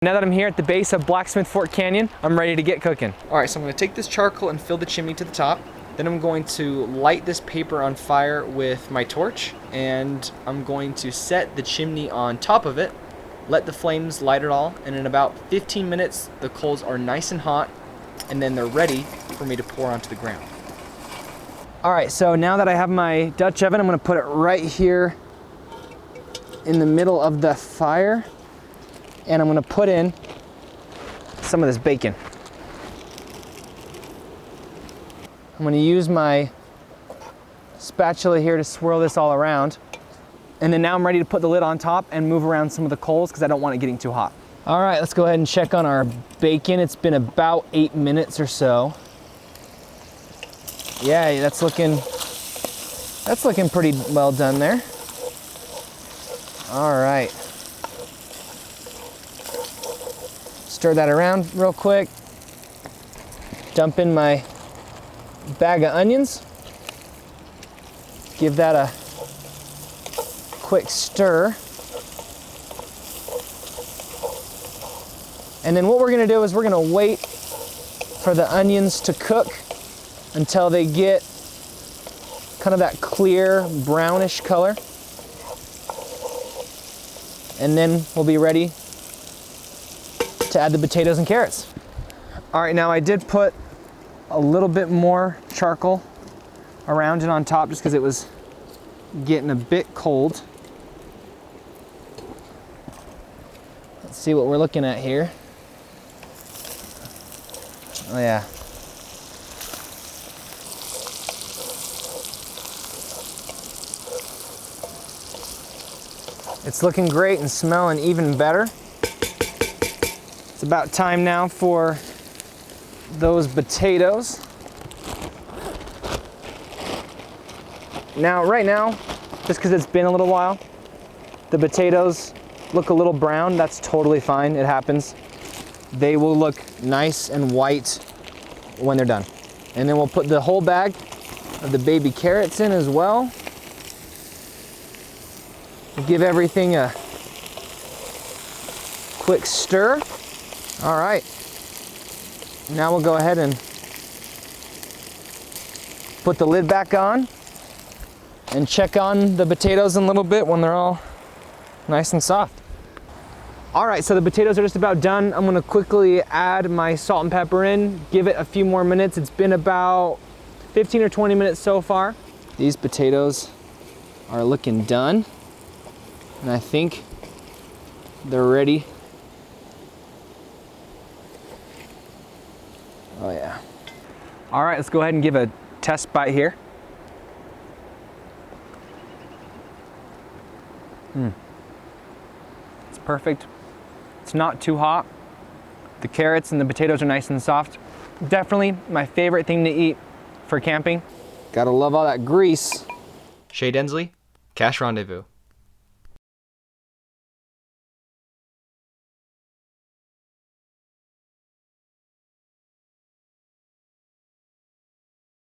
Now that I'm here at the base of Blacksmith Fork Canyon, I'm ready to get cooking. All right, so I'm gonna take this charcoal and fill the chimney to the top. Then I'm going to light this paper on fire with my torch, and I'm going to set the chimney on top of it, let the flames light it all, and in about 15 minutes, the coals are nice and hot, and then they're ready for me to pour onto the ground. All right, so now that I have my Dutch oven, I'm gonna put it right here in the middle of the fire, and I'm gonna put in some of this bacon. I'm gonna use my spatula here to swirl this all around. And then now I'm ready to put the lid on top and move around some of the coals because I don't want it getting too hot. All right, let's go ahead and check on our bacon. It's been about 8 minutes or so. Yeah, that's looking pretty well done there. All right. Stir that around real quick. Dump in my bag of onions. Give that a quick stir. And then what we're gonna do is we're gonna wait for the onions to cook until they get kind of that clear brownish color. And then we'll be ready to add the potatoes and carrots. All right, now I did put a little bit more charcoal around and on top just because it was getting a bit cold. Let's see what we're looking at here. Oh yeah. It's looking great and smelling even better. It's about time now for those potatoes. Now, right now, just because it's been a little while, the potatoes look a little brown. That's totally fine, it happens. They will look nice and white when they're done. And then we'll put the whole bag of the baby carrots in as well. Give everything a quick stir. All right. Now we'll go ahead and put the lid back on and check on the potatoes in a little bit when they're all nice and soft. All right, so the potatoes are just about done. I'm gonna quickly add my salt and pepper in, give it a few more minutes. It's been about 15 or 20 minutes so far. These potatoes are looking done, and I think they're ready. Oh yeah. All right, let's go ahead and give a test bite here. It's perfect. It's not too hot. The carrots and the potatoes are nice and soft. Definitely my favorite thing to eat for camping. Gotta love all that grease. Shay Densley, Cache Rendezvous.